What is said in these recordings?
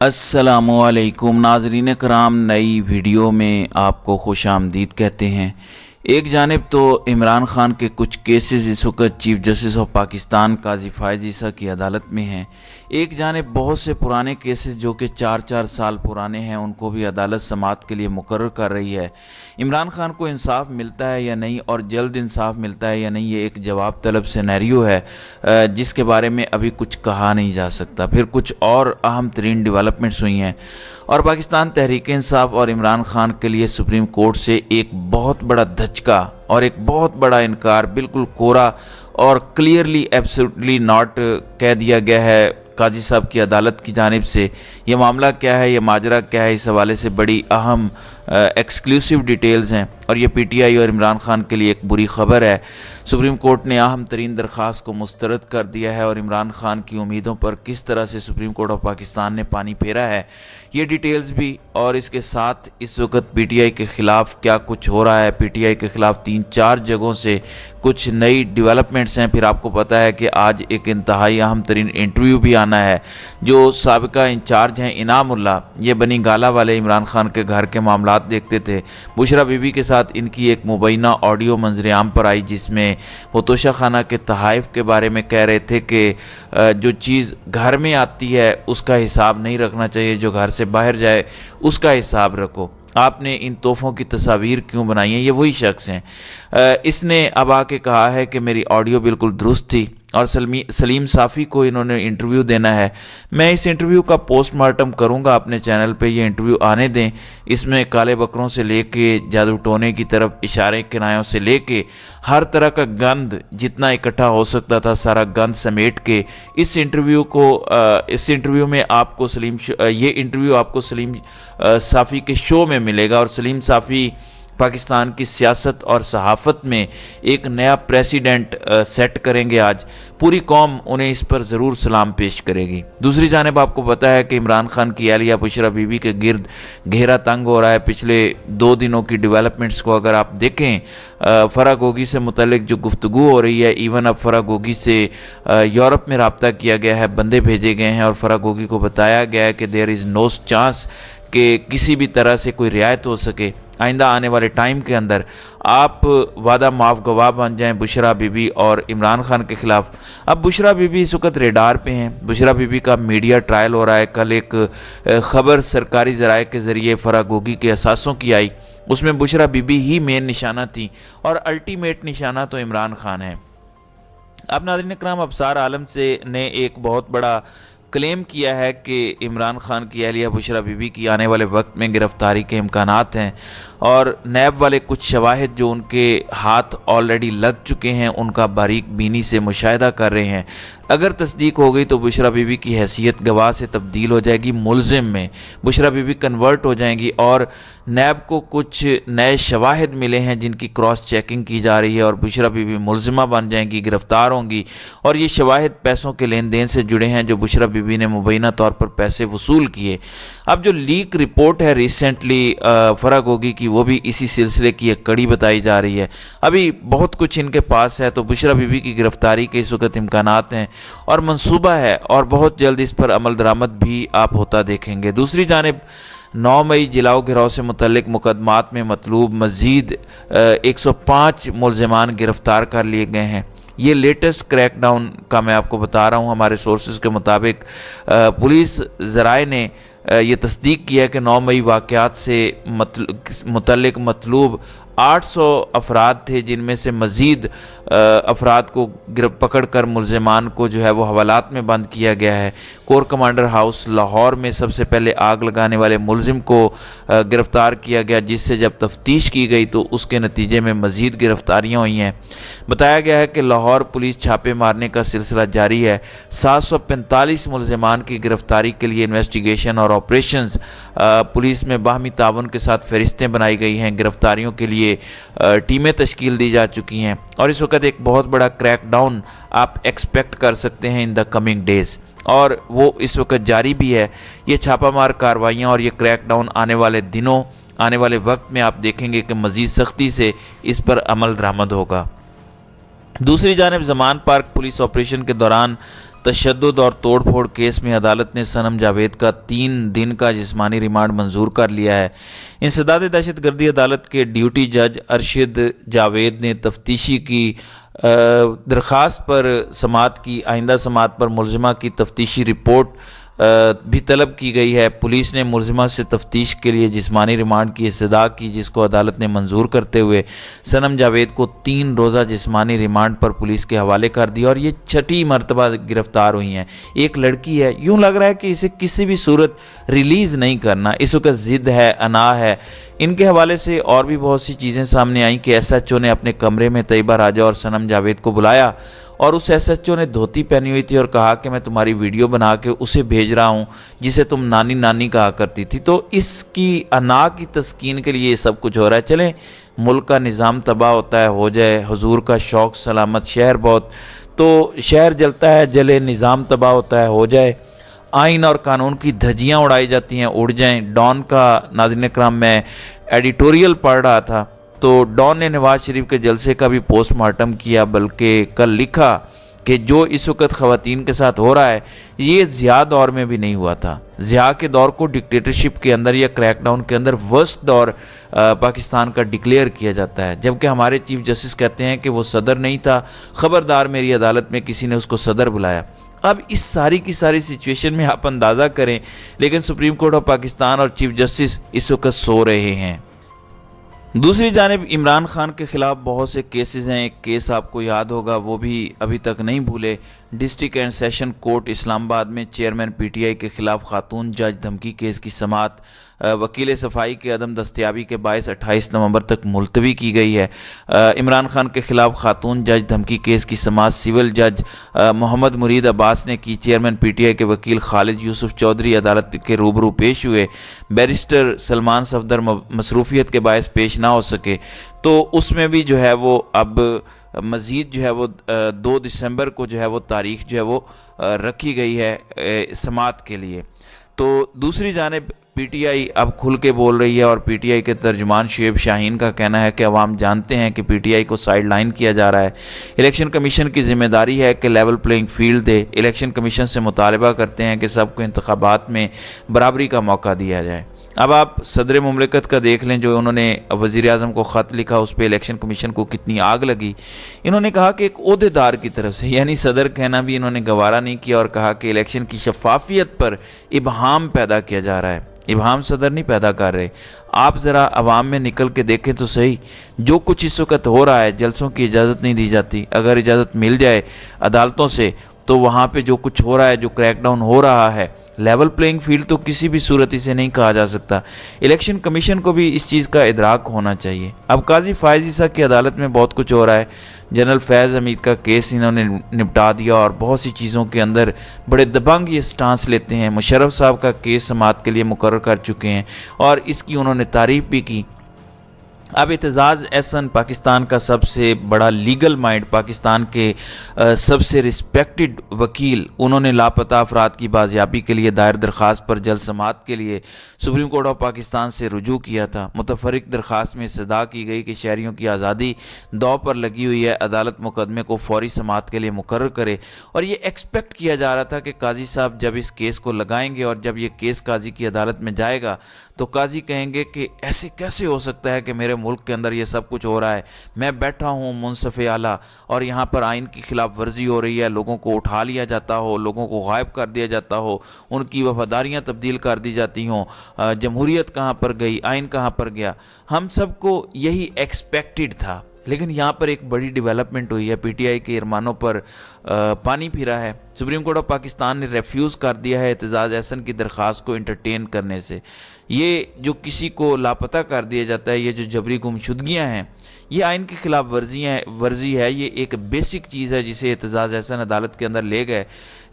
अस्सलामुअलैकुम नाज़रीन कराम, नई वीडियो में आपको खुश आमदीद कहते हैं। एक जानिब तो इमरान खान के कुछ केसेस इस वक्त चीफ जस्टिस ऑफ पाकिस्तान काजी फ़ाइज़ ईसा की अदालत में हैं। एक जानिब बहुत से पुराने केसेस जो कि 4-4 साल पुराने हैं उनको भी अदालत समाअत के लिए मुकर्रर कर रही है। इमरान खान को इंसाफ मिलता है या नहीं और जल्द इंसाफ मिलता है या नहीं, ये एक जवाब तलब सिनेरियो है जिसके बारे में अभी कुछ कहा नहीं जा सकता। फिर कुछ और अहम तरीन डेवलपमेंट्स हुई हैं और पाकिस्तान तहरीक इंसाफ और इमरान खान के लिए सुप्रीम कोर्ट से एक बहुत बड़ा धचका और एक बहुत बड़ा इनकार, बिल्कुल कोरा और क्लियरली एब्सोल्युटली नॉट कह दिया गया है काजी साहब की अदालत की जानिब से। ये मामला क्या है, ये माजरा क्या है, इस हवाले से बड़ी अहम एक्सक्लूसिव डिटेल्स हैं और ये पीटीआई और इमरान खान के लिए एक बुरी खबर है। सुप्रीम कोर्ट ने अहम तरीन दरख्वास्त को मुस्तरद कर दिया है और इमरान खान की उम्मीदों पर किस तरह से सुप्रीम कोर्ट ऑफ पाकिस्तान ने पानी फेरा है, ये डिटेल्स भी, और इसके साथ इस वक्त पीटीआई के ख़िलाफ़ क्या कुछ हो रहा है। पीटीआई के ख़िलाफ़ 3-4 जगहों से कुछ नई डेवलपमेंट्स हैं। फिर आपको पता है कि आज एक इंतहाई अहम तरीन इंटरव्यू भी आना है। जो साबिका इंचार्ज हैं इनामुल्लाह, ये बनी गाला वाले इमरान खान के घर के मामलात देखते थे। बुशरा बीबी के साथ इनकी एक मुबैना ऑडियो मंजर आम पर आई जिसमें वो तोशा खाना के तहाइफ के बारे में कह रहे थे कि जो चीज़ घर में आती है उसका हिसाब नहीं रखना चाहिए, जो घर से बाहर जाए उसका हिसाब रखो। आपने इन तोहफ़ों की तस्वीर क्यों बनाई है? ये वही शख्स हैं। इसने अब आके कहा है कि मेरी ऑडियो बिल्कुल दुरुस्त थी और सलीम साफ़ी को इन्होंने इंटरव्यू देना है। मैं इस इंटरव्यू का पोस्टमार्टम करूंगा अपने चैनल पे, ये इंटरव्यू आने दें। इसमें काले बकरों से लेके जादू टोने की तरफ इशारे किनायों से लेके हर तरह का गंद जितना इकट्ठा हो सकता था सारा गंद समेट के इस इंटरव्यू में आपको ये इंटरव्यू आपको सलीम साफ़ी के शो में मिलेगा। और सलीम साफ़ी पाकिस्तान की सियासत और सहाफ़त में एक नया प्रेसिडेंट सेट करेंगे। आज पूरी कौम उन्हें इस पर ज़रूर सलाम पेश करेगी। दूसरी जानिब आपको पता है कि इमरान खान की अहलिया बुशरा बीबी के गिर्द घेरा तंग हो रहा है। पिछले 2 दिनों की डेवलपमेंट्स को अगर आप देखें, फ़रा गोगी से मुतल्लिक जो गुफ्तगू हो रही है, इवन अब फ़रा गोगी से यूरोप में रब्ता किया गया है, बंदे भेजे गए हैं और फ़रा गोगी को बताया गया है कि देयर इज़ नो चांस कि किसी भी तरह से कोई रियायत हो सके आइंदा आने वाले टाइम के अंदर। आप वादा माफ गवाह बन जाएं बुशरा बीबी और इमरान खान के ख़िलाफ़। अब बुशरा बीबी इस वक्त रेडार पे हैं। बुशरा बीबी का मीडिया ट्रायल हो रहा है। कल एक ख़बर सरकारी ज़राए के ज़रिए फ़रा गोगी के असासों की आई, उसमें बुशरा बीबी ही मेन निशाना थी और अल्टीमेट निशाना तो इमरान खान है। अब नाज़रीन इकराम, अबसार आलम से ने एक बहुत बड़ा क्लेम किया है कि इमरान खान की अहलिया बुशरा बीबी की आने वाले वक्त में गिरफ़्तारी के इम्कानात हैं और नैब वाले कुछ शवाहिद जो उनके हाथ ऑलरेडी लग चुके हैं उनका बारीक बीनी से मुशाहिदा कर रहे हैं। अगर तस्दीक हो गई तो बुशरा बीबी की हैसियत गवाह से तब्दील हो जाएगी मुलजिम में, बुशरा बीबी कन्वर्ट हो जाएंगी और नैब को कुछ नए शवाहिद मिले हैं जिनकी क्रॉस चेकिंग की जा रही है और बुशरा बीबी मुलजिमा बन जाएंगी, गिरफ़्तार होंगी। और ये शवाहिद पैसों के लेन देन से जुड़े हैं जो बुशरा बीबी ने मुबैना तौर पर पैसे वसूल किए। अब जो लीक रिपोर्ट है रिसेंटली फ़रा गोगी की, वो भी इसी सिलसिले की एक कड़ी बताई जा रही है। अभी बहुत कुछ इनके पास है, तो बुशरा बीबी की गिरफ़्तारी के इस वक्त इम्कानात हैं और मंसूबा है और बहुत जल्द इस पर अमल दरामद भी आप होता देखेंगे। दूसरी जानिब 9 मई जिलाओ गिराव से मुतल्लिक मुकदमात में मतलूब मज़ीद 105 मुलज़िमान गिरफ़्तार कर लिए गए हैं। ये लेटेस्ट क्रैकडाउन का मैं आपको बता रहा हूँ। हमारे सोर्सेज के मुताबिक पुलिस ज़राए ने ये तस्दीक किया कि 9 मई वाक़यात से मुतल्लिक मतलूब 800 अफराद थे, जिनमें से मज़ीद अफराद को पकड़ कर मुलज़िमान को जो है वो हवालात में बंद किया गया है। कोर कमांडर हाउस लाहौर में सबसे पहले आग लगाने वाले मुलज़िम को गिरफ़्तार किया गया, जिससे जब तफ्तीश की गई तो उसके नतीजे में मज़ीद गिरफ़्तारियाँ हुई हैं। बताया गया है कि लाहौर पुलिस छापे मारने का सिलसिला जारी है। 745 मुलज़िमान की गिरफ़्तारी के लिए इन्वेस्टिगेशन और ऑपरेशंस पुलिस में बाहमी ताउन के साथ फ़हरिस्तें बनाई गई हैं। गिरफ़्तारियों के लिए टीमें तश्कील दी जा चुकी हैं और इस वक्त एक बहुत बड़ा क्रैकडाउन आप एक्सपेक्ट कर सकते हैं इन द कमिंग डेज़, और वो इस वक्त जारी भी है। ये छापामार कार्रवाइयाँ और ये क्रैकडाउन आने वाले दिनों, आने वाले वक्त में आप देखेंगे कि मज़ीद सख्ती से इस पर अमल दरामद होगा। दूसरी जानिब ज़मान पार्क पुलिस ऑपरेशन के दौरान तशद्दुद और तोड़फोड़ केस में अदालत ने सनम जावेद का 3 दिन का जिस्मानी रिमांड मंजूर कर लिया है। इंसदाद दहशतगर्दी अदालत के ड्यूटी जज अरशद जावेद ने तफ्तीशी की दरख्वास्त पर समाअत की आइंदा समाअत पर मुलजिमा की तफ्तीशी रिपोर्ट भी तलब की गई है। पुलिस ने मुलजिमा से तफ्तीश के लिए जिस्मानी रिमांड की इस्तदा की, जिसको अदालत ने मंजूर करते हुए सनम जावेद को 3 रोज़ा जिस्मानी रिमांड पर पुलिस के हवाले कर दिया। और ये 6ठी मरतबा गिरफ्तार हुई हैं। एक लड़की है, यूँ लग रहा है कि इसे किसी भी सूरत रिलीज़ नहीं करना, इस वक्त ज़िद है, अना है। इनके हवाले से और भी बहुत सी चीज़ें सामने आई कि SHO ने अपने कमरे में तैयबा राजा और सनम जावेद को बुलाया और उस SHO ने धोती पहनी हुई थी और कहा कि मैं तुम्हारी वीडियो बना के उसे भेज रहा हूँ जिसे तुम नानी नानी कहा करती थी। तो इसकी अना की तस्कीन के लिए ये सब कुछ हो रहा है। चलें, मुल्क का निज़ाम तबाह होता है, हो जाए, हुजूर का शौक़ सलामत, शहर बहुत, तो शहर जलता है, जले, निज़ाम तबाह होता है, हो जाए, आइन और कानून की धज्जियाँ उड़ाई जाती हैं, उड़ जाएं। डॉन का नाज़रीन इकराम मैं एडिटोरियल पढ़ रहा था तो डॉन ने नवाज शरीफ के जलसे का भी पोस्टमार्टम किया, बल्कि कल लिखा कि जो इस वक्त ख़वातीन के साथ हो रहा है ये ज़िया दौर में भी नहीं हुआ था। ज़िया के दौर को डिक्टेटरशिप के अंदर या क्रैकडाउन के अंदर वर्स्ट दौर पाकिस्तान का डिक्लेयर किया जाता है, जबकि हमारे चीफ जस्टिस कहते हैं कि वो सदर नहीं था, ख़बरदार मेरी अदालत में किसी ने उसको सदर बुलाया। अब इस सारी की सारी सिचुएशन में आप अंदाज़ा करें, लेकिन सुप्रीम कोर्ट ऑफ पाकिस्तान और चीफ जस्टिस इस वक्त सो रहे हैं। दूसरी जानिब इमरान खान के ख़िलाफ़ बहुत से केसेस हैं। एक केस आपको याद होगा, वो भी अभी तक नहीं भूले। District and session court Islamabad में चेयरमैन PTI के ख़िलाफ़ खातून जज धमकी केस की समाअत वकील सफाई के अदम दस्तयाबी के बायस 28 नवंबर तक मुलतवी की गई है। इमरान खान के ख़िलाफ़ खातून जज धमकी केस की समाअत सिविल जज मोहम्मद मुरीद अब्बास ने की। चेयरमैन PTI के वकील खालिद यूसुफ चौधरी अदालत के रूबरू पेश हुए। बैरिस्टर सलमान सफदर मसरूफियत के बायस पेश ना हो सके, तो उसमें भी जो है वो अब मज़ीद जो है वो 2 दिसंबर को जो है वो तारीख़ जो है वो रखी गई है समाअत के लिए। तो दूसरी जानिब PTI अब खुल के बोल रही है और PTI के तर्जुमान शुएब शाहीन का कहना है कि अवाम जानते हैं कि PTI को साइड लाइन किया जा रहा है। इलेक्शन कमीशन की जिम्मेदारी है कि लेवल प्लेइंग फील्ड दे। इलेक्शन कमीशन से मुतालबा करते हैं कि सबको इंतखाबात में बराबरी का मौका दिया जाए। अब आप सदर मुमलिकत का देख लें, जो उन्होंने वज़ीर आज़म को ख़त लिखा, उस पर इलेक्शन कमीशन को कितनी आग लगी। इन्होंने कहा कि एक ओहदेदार की तरफ से, यानी सदर कहना भी इन्होंने गवारा नहीं किया और कहा कि इलेक्शन की शफाफियत पर इबहाम पैदा किया जा रहा है। इबहाम सदर नहीं पैदा कर रहे। आप ज़रा अवाम में निकल के देखें तो सही, जो कुछ इस वक्त हो रहा है, जलसों की इजाज़त नहीं दी जाती। अगर इजाज़त मिल जाए अदालतों से तो वहाँ पे जो कुछ हो रहा है, जो क्रैकडाउन हो रहा है, लेवल प्लेइंग फील्ड तो किसी भी सूरत से नहीं कहा जा सकता। इलेक्शन कमीशन को भी इस चीज़ का इदराक होना चाहिए। अब काजी फ़ायज़ ईसा की अदालत में बहुत कुछ हो रहा है। जनरल फैज़ हमीद का केस इन्होंने निपटा दिया और बहुत सी चीज़ों के अंदर बड़े दबंग ये स्टांस लेते हैं। मुशर्रफ साहब का केस समाअत के लिए मुकर्रर कर चुके हैं और इसकी उन्होंने तारीफ़ भी की। अब एतजाज़ एहसन पाकिस्तान का सबसे बड़ा लीगल माइंड, पाकिस्तान के सबसे रिस्पेक्टेड वकील, उन्होंने लापता अफराद की बाजियाबी के लिए दायर दरख्वास्त पर जल्द समाअत के लिए सुप्रीम कोर्ट ऑफ पाकिस्तान से रुजू किया था। मुतफरिक दरख्वास्त में इस्तदा की गई कि शहरियों की आज़ादी दाव पर लगी हुई है, अदालत मुकदमे को फौरी समाअत के लिए मुकर्रर करे। और ये एक्सपेक्ट किया जा रहा था कि काजी साहब जब इस केस को लगाएंगे और जब ये केस काजी की अदालत में जाएगा तो काजी कहेंगे कि ऐसे कैसे हो सकता है कि मेरे मुल्क के अंदर ये सब कुछ हो रहा है, मैं बैठा हूँ मुनसफ़े आला और यहाँ पर आइन की खिलाफ वर्जी हो रही है, लोगों को उठा लिया जाता हो, लोगों को गायब कर दिया जाता हो, उनकी वफादारियाँ तब्दील कर दी जाती हों, जमहूरियत कहाँ पर गई, आइन कहाँ पर गया। हम सबको यही एक्सपेक्टेड था, लेकिन यहाँ पर एक बड़ी डेवलपमेंट हुई है। PTI के इरमानों पर पानी फिरा है। सुप्रीम कोर्ट ऑफ पाकिस्तान ने रेफ्यूज़ कर दिया है एतजाज़ एहसन की दरख्वास्त को इंटरटेन करने से। ये जो किसी को लापता कर दिया जाता है, ये जो जबरी गुमशुदगियाँ हैं, ये आइन की खिलाफ वर्जी है। ये एक बेसिक चीज़ है जिसे एतजाज़ एहसन अदालत के अंदर ले गए,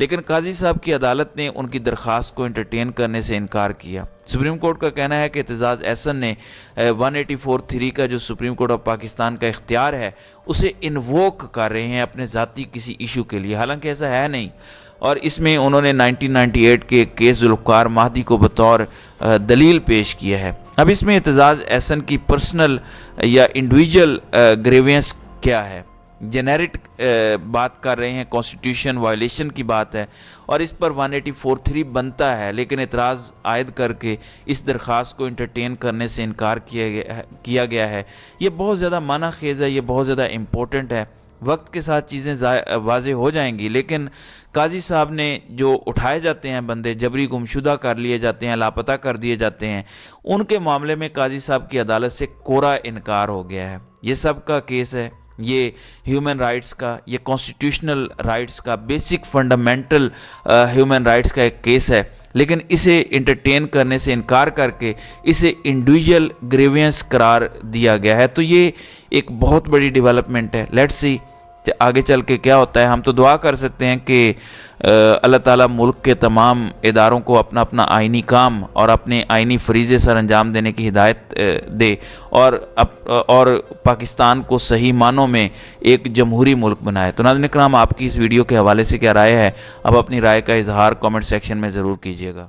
लेकिन काजी साहब की अदालत ने उनकी दरख्वास्त को इंटरटेन करने से इनकार किया। सुप्रीम कोर्ट का कहना है कि एतजाज़ एहसन ने 184(3) का जो सुप्रीम कोर्ट ऑफ पाकिस्तान का इख्तियार है उसे इन्वोक कर रहे हैं अपने ज़ाती किसी इशू के लिए, हालांकि ऐसा है नहीं। और इसमें उन्होंने 1998 के केस जुल्फ़कार महदी को बतौर दलील पेश किया है। अब इसमें एतजाज़ एहसन की पर्सनल या इंडिविजुअल ग्रेवियंस क्या है, جنیرک بات کر رہے ہیں، کانسٹیٹیوشن وائلیشن کی بات ہے، اور اس پر 184(3) بنتا ہے، لیکن اعتراض عائد کر کے اس درخواست کو انٹرٹین کرنے سے انکار کیا گیا ہے۔ یہ بہت زیادہ معنی خیز ہے، یہ بہت زیادہ امپورٹنٹ ہے۔ وقت کے ساتھ چیزیں واضح ہو جائیں گی، لیکن قاضی صاحب نے جو اٹھائے جاتے ہیں بندے، جبری گمشدہ کر لیے جاتے ہیں، لاپتہ کر دیے جاتے ہیں، ان کے معاملے میں قاضی صاحب کی عدالت سے کورا انکار ہو گیا ہے۔ یہ سب کا کیس ہے، یہ ہیومن رائٹس کا، یہ کانسٹیٹیوشنل رائٹس کا، بیسک فنڈامنٹل ہیومن رائٹس کا ایک کیس ہے، لیکن اسے انٹرٹین کرنے سے انکار کر کے اسے انڈیویجول گریوینس قرار دیا گیا ہے۔ تو یہ ایک بہت بڑی ڈیولپمنٹ ہے۔ لیٹس سی آگے چل کے کیا ہوتا ہے۔ ہم تو دعا کر سکتے ہیں کہ اللہ تعالیٰ ملک کے تمام اداروں کو اپنا اپنا آئینی کام اور اپنے آئینی فریضے سر انجام دینے کی ہدایت دے، اور پاکستان کو صحیح معنوں میں ایک جمہوری ملک بنائے۔ تو ناظرین کرام، آپ کی اس ویڈیو کے حوالے سے کیا رائے ہے؟ اب اپنی رائے کا اظہار کامنٹ سیکشن میں ضرور کیجیے گا۔